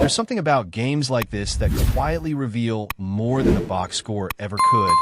There's something about games like this that quietly reveal more than the box score ever could,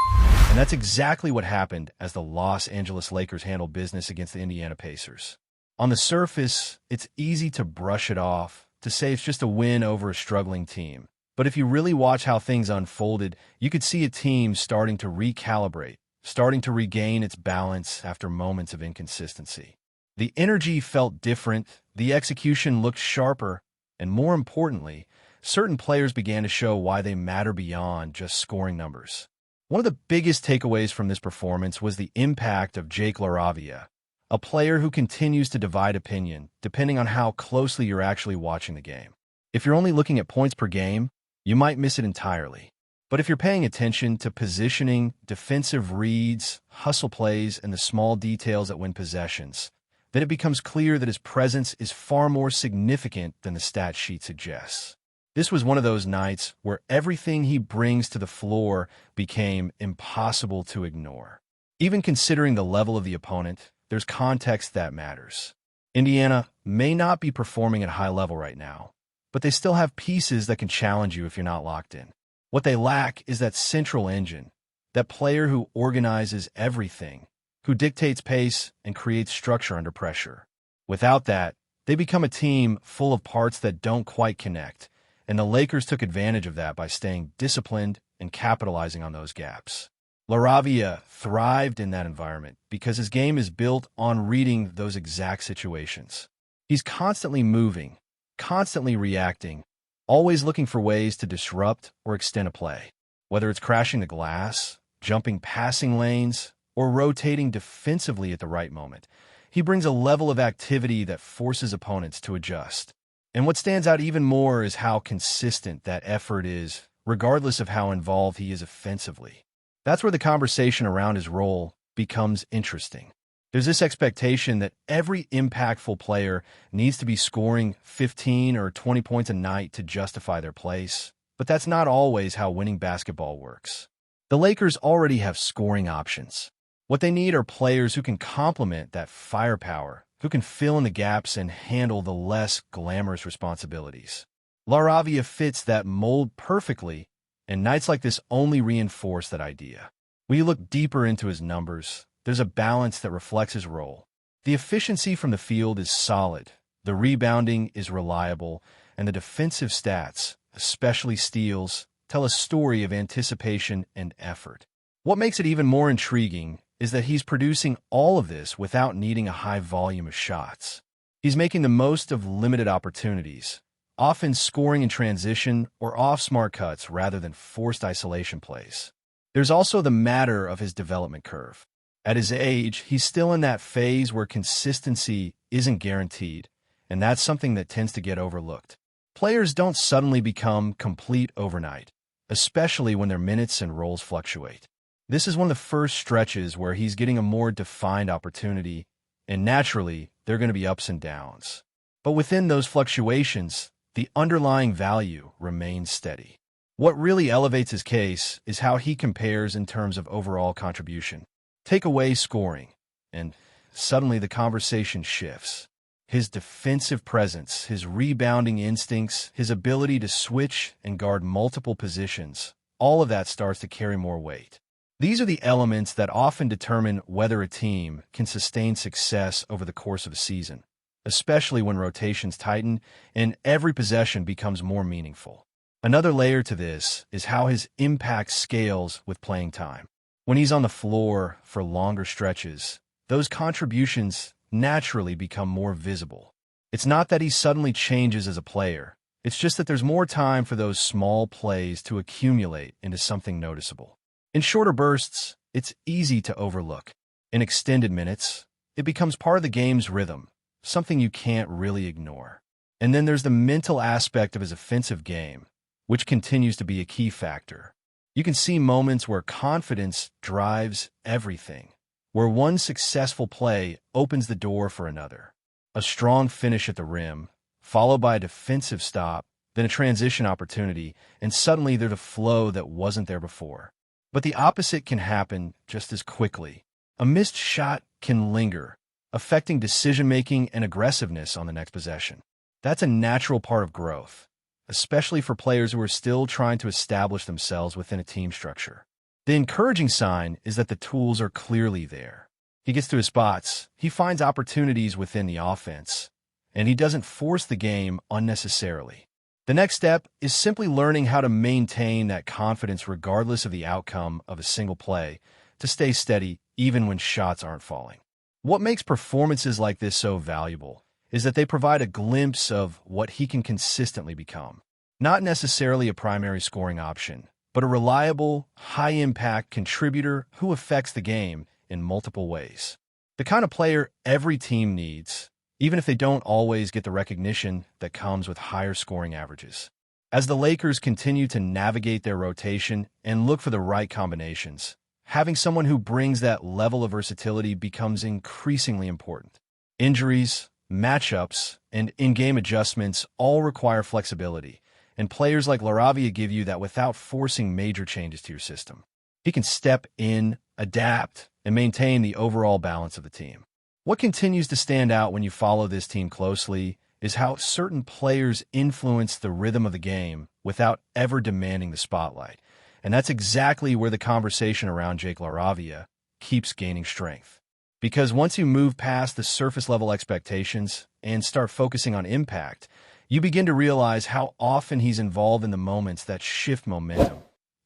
and that's exactly what happened as the Los Angeles Lakers handled business against the Indiana Pacers. On the surface, it's easy to brush it off, to say it's just a win over a struggling team. But if you really watch how things unfolded, you could see a team starting to recalibrate, starting to regain its balance after moments of inconsistency. The energy felt different, the execution looked sharper, and more importantly, certain players began to show why they matter beyond just scoring numbers. One of the biggest takeaways from this performance was the impact of Jake Laravia, a player who continues to divide opinion depending on how closely you're actually watching the game. If you're only looking at points per game, you might miss it entirely. But if you're paying attention to positioning, defensive reads, hustle plays, and the small details that win possessions, then it becomes clear that his presence is far more significant than the stat sheet suggests. This was one of those nights where everything he brings to the floor became impossible to ignore. Even considering the level of the opponent, there's context that matters. Indiana may not be performing at high level right now, but they still have pieces that can challenge you if you're not locked in. What they lack is that central engine, that player who organizes everything, who dictates pace and creates structure under pressure. Without that, they become a team full of parts that don't quite connect, and the Lakers took advantage of that by staying disciplined and capitalizing on those gaps. Laravia thrived in that environment because his game is built on reading those exact situations. He's constantly moving, constantly reacting, always looking for ways to disrupt or extend a play. Whether it's crashing the glass, jumping passing lanes, or rotating defensively at the right moment, he brings a level of activity that forces opponents to adjust. And what stands out even more is how consistent that effort is, regardless of how involved he is offensively. That's where the conversation around his role becomes interesting. There's this expectation that every impactful player needs to be scoring 15 or 20 points a night to justify their place, but that's not always how winning basketball works. The Lakers already have scoring options. What they need are players who can complement that firepower, who can fill in the gaps and handle the less glamorous responsibilities. Laravia fits that mold perfectly, and nights like this only reinforce that idea. When you look deeper into his numbers, there's a balance that reflects his role. The efficiency from the field is solid, the rebounding is reliable, and the defensive stats, especially steals, tell a story of anticipation and effort. What makes it even more intriguing is that he's producing all of this without needing a high volume of shots. He's making the most of limited opportunities, often scoring in transition or off smart cuts rather than forced isolation plays. There's also the matter of his development curve. At his age, he's still in that phase where consistency isn't guaranteed, and that's something that tends to get overlooked. Players don't suddenly become complete overnight, especially when their minutes and roles fluctuate. This is one of the first stretches where he's getting a more defined opportunity, and naturally, there are going to be ups and downs. But within those fluctuations, the underlying value remains steady. What really elevates his case is how he compares in terms of overall contribution. Take away scoring, and suddenly the conversation shifts. His defensive presence, his rebounding instincts, his ability to switch and guard multiple positions, all of that starts to carry more weight. These are the elements that often determine whether a team can sustain success over the course of a season, especially when rotations tighten and every possession becomes more meaningful. Another layer to this is how his impact scales with playing time. When he's on the floor for longer stretches, those contributions naturally become more visible. It's not that he suddenly changes as a player. It's just that there's more time for those small plays to accumulate into something noticeable. In shorter bursts, it's easy to overlook. In extended minutes, it becomes part of the game's rhythm, something you can't really ignore. And then there's the mental aspect of his offensive game, which continues to be a key factor. You can see moments where confidence drives everything, where one successful play opens the door for another. A strong finish at the rim, followed by a defensive stop, then a transition opportunity, and suddenly there's a flow that wasn't there before. But the opposite can happen just as quickly. A missed shot can linger, affecting decision-making and aggressiveness on the next possession. That's a natural part of growth. especially for players who are still trying to establish themselves within a team structure. The encouraging sign is that the tools are clearly there. He gets to his spots, he finds opportunities within the offense, and he doesn't force the game unnecessarily. The next step is simply learning how to maintain that confidence regardless of the outcome of a single play, to stay steady even when shots aren't falling. What makes performances like this so valuable is that they provide a glimpse of what he can consistently become. Not necessarily a primary scoring option, but a reliable, high-impact contributor who affects the game in multiple ways. The kind of player every team needs, even if they don't always get the recognition that comes with higher scoring averages. As the Lakers continue to navigate their rotation and look for the right combinations, having someone who brings that level of versatility becomes increasingly important. Injuries, matchups, and in-game adjustments all require flexibility, and players like Laravia give you that without forcing major changes to your system. He can step in, adapt, and maintain the overall balance of the team. What continues to stand out when you follow this team closely is how certain players influence the rhythm of the game without ever demanding the spotlight. And that's exactly where the conversation around Jake Laravia keeps gaining strength. Because once you move past the surface-level expectations and start focusing on impact, you begin to realize how often he's involved in the moments that shift momentum,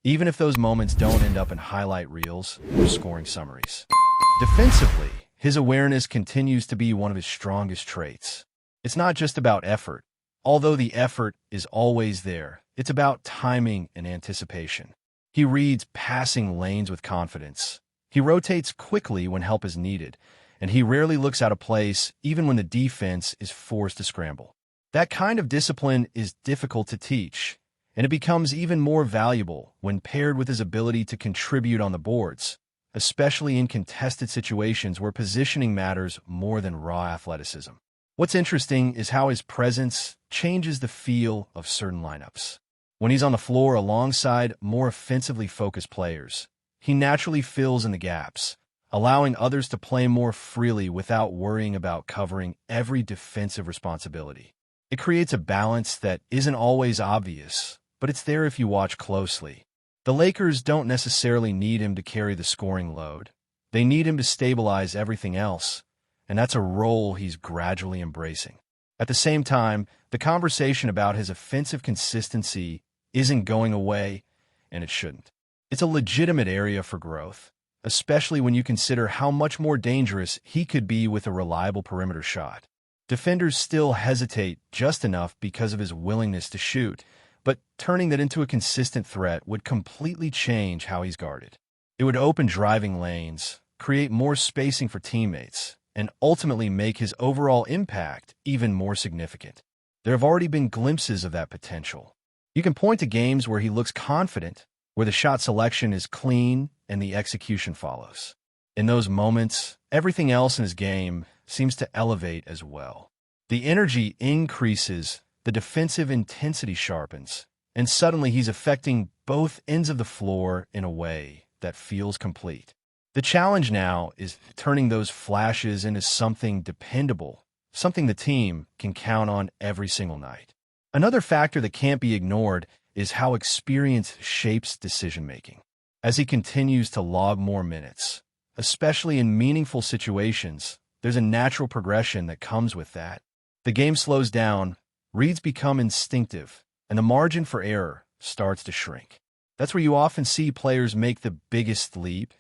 even if those moments don't end up in highlight reels or scoring summaries. Defensively, his awareness continues to be one of his strongest traits. It's not just about effort. Although the effort is always there, it's about timing and anticipation. He reads passing lanes with confidence. He rotates quickly when help is needed, and he rarely looks out of place even when the defense is forced to scramble. That kind of discipline is difficult to teach, and it becomes even more valuable when paired with his ability to contribute on the boards, especially in contested situations where positioning matters more than raw athleticism. What's interesting is how his presence changes the feel of certain lineups. When he's on the floor alongside more offensively focused players, he naturally fills in the gaps, allowing others to play more freely without worrying about covering every defensive responsibility. It creates a balance that isn't always obvious, but it's there if you watch closely. The Lakers don't necessarily need him to carry the scoring load. They need him to stabilize everything else, and that's a role he's gradually embracing. At the same time, the conversation about his offensive consistency isn't going away, and it shouldn't. It's a legitimate area for growth, especially when you consider how much more dangerous he could be with a reliable perimeter shot. Defenders still hesitate just enough because of his willingness to shoot, but turning that into a consistent threat would completely change how he's guarded. It would open driving lanes, create more spacing for teammates, and ultimately make his overall impact even more significant. There have already been glimpses of that potential. You can point to games where he looks confident, where the shot selection is clean and the execution follows. In those moments, everything else in his game seems to elevate as well. The energy increases, the defensive intensity sharpens, and suddenly he's affecting both ends of the floor in a way that feels complete. The challenge now is turning those flashes into something dependable, something the team can count on every single night. Another factor that can't be ignored is how experience shapes decision-making. As he continues to log more minutes, especially in meaningful situations, there's a natural progression that comes with that. The game slows down, reads become instinctive, and the margin for error starts to shrink. That's where you often see players make the biggest leap,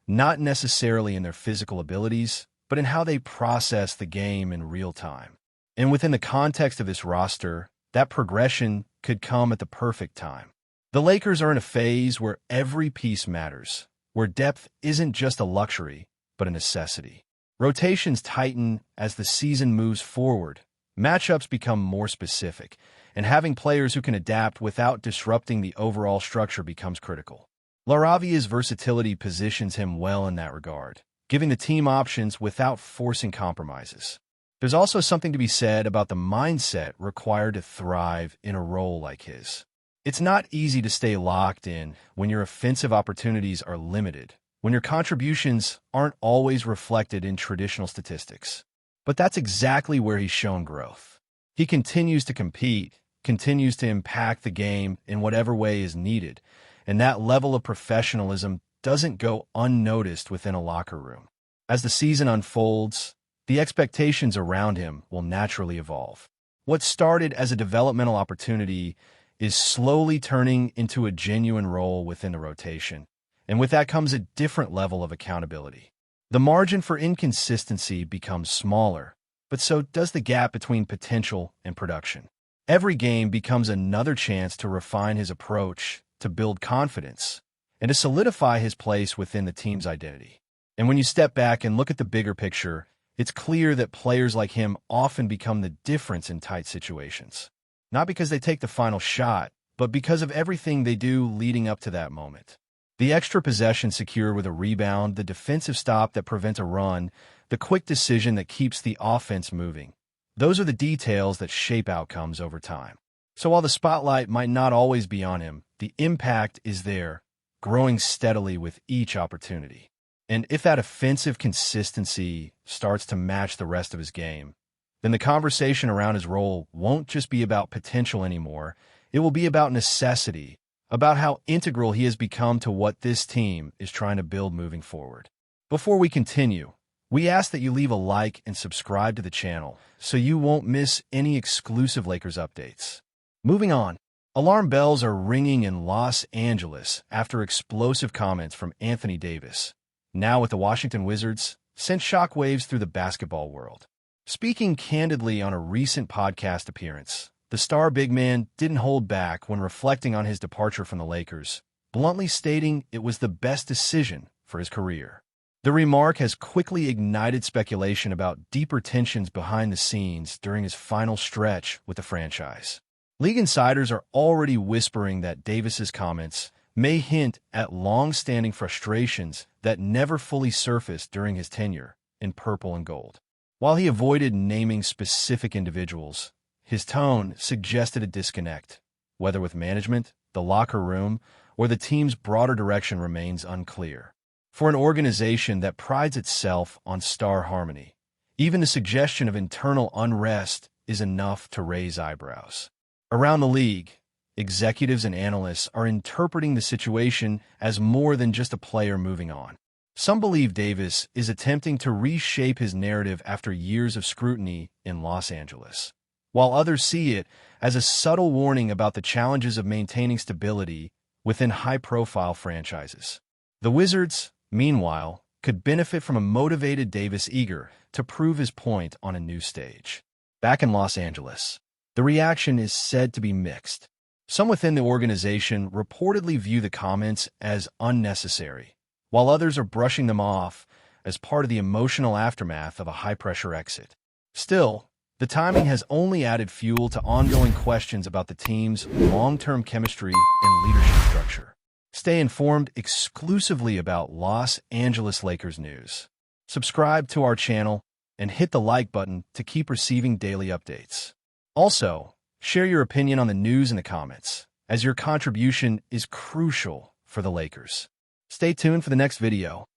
not necessarily in their physical abilities, but in how they process the game in real time. And within the context of this roster, that progression could come at the perfect time. The Lakers are in a phase where every piece matters, where depth isn't just a luxury, but a necessity. Rotations tighten as the season moves forward, matchups become more specific, and having players who can adapt without disrupting the overall structure becomes critical. Laravia's versatility positions him well in that regard, giving the team options without forcing compromises. There's also something to be said about the mindset required to thrive in a role like his. It's not easy to stay locked in when your offensive opportunities are limited, when your contributions aren't always reflected in traditional statistics. But that's exactly where he's shown growth. He continues to compete, continues to impact the game in whatever way is needed, and that level of professionalism doesn't go unnoticed within a locker room. As the season unfolds, the expectations around him will naturally evolve. What started as a developmental opportunity is slowly turning into a genuine role within the rotation, and with that comes a different level of accountability. The margin for inconsistency becomes smaller, but so does the gap between potential and production. Every game becomes another chance to refine his approach, to build confidence, and to solidify his place within the team's identity. And when you step back and look at the bigger picture, it's clear that players like him often become the difference in tight situations. Not because they take the final shot, but because of everything they do leading up to that moment. The extra possession secured with a rebound, the defensive stop that prevents a run, the quick decision that keeps the offense moving. Those are the details that shape outcomes over time. So while the spotlight might not always be on him, the impact is there, growing steadily with each opportunity. And if that offensive consistency starts to match the rest of his game, then the conversation around his role won't just be about potential anymore. It will be about necessity, about how integral he has become to what this team is trying to build moving forward. Before we continue, we ask that you leave a like and subscribe to the channel so you won't miss any exclusive Lakers updates. Moving on, alarm bells are ringing in Los Angeles after explosive comments from Anthony Davis, now with the Washington Wizards, sent shockwaves through the basketball world. Speaking candidly on a recent podcast appearance, the star big man didn't hold back when reflecting on his departure from the Lakers, bluntly stating it was the best decision for his career. The remark has quickly ignited speculation about deeper tensions behind the scenes during his final stretch with the franchise. League insiders are already whispering that Davis's comments may hint at long-standing frustrations that never fully surfaced during his tenure in purple and gold. While he avoided naming specific individuals, his tone suggested a disconnect, whether with management, the locker room, or the team's broader direction remains unclear. For an organization that prides itself on star harmony, even the suggestion of internal unrest is enough to raise eyebrows. Around the league, executives and analysts are interpreting the situation as more than just a player moving on. Some believe Davis is attempting to reshape his narrative after years of scrutiny in Los Angeles, while others see it as a subtle warning about the challenges of maintaining stability within high-profile franchises. The Wizards, meanwhile, could benefit from a motivated Davis eager to prove his point on a new stage. Back in Los Angeles, the reaction is said to be mixed. Some within the organization reportedly view the comments as unnecessary, while others are brushing them off as part of the emotional aftermath of a high-pressure exit. Still, the timing has only added fuel to ongoing questions about the team's long-term chemistry and leadership structure. Stay informed exclusively about Los Angeles Lakers news. Subscribe to our channel and hit the like button to keep receiving daily updates. Also, share your opinion on the news in the comments, as your contribution is crucial for the Lakers. Stay tuned for the next video.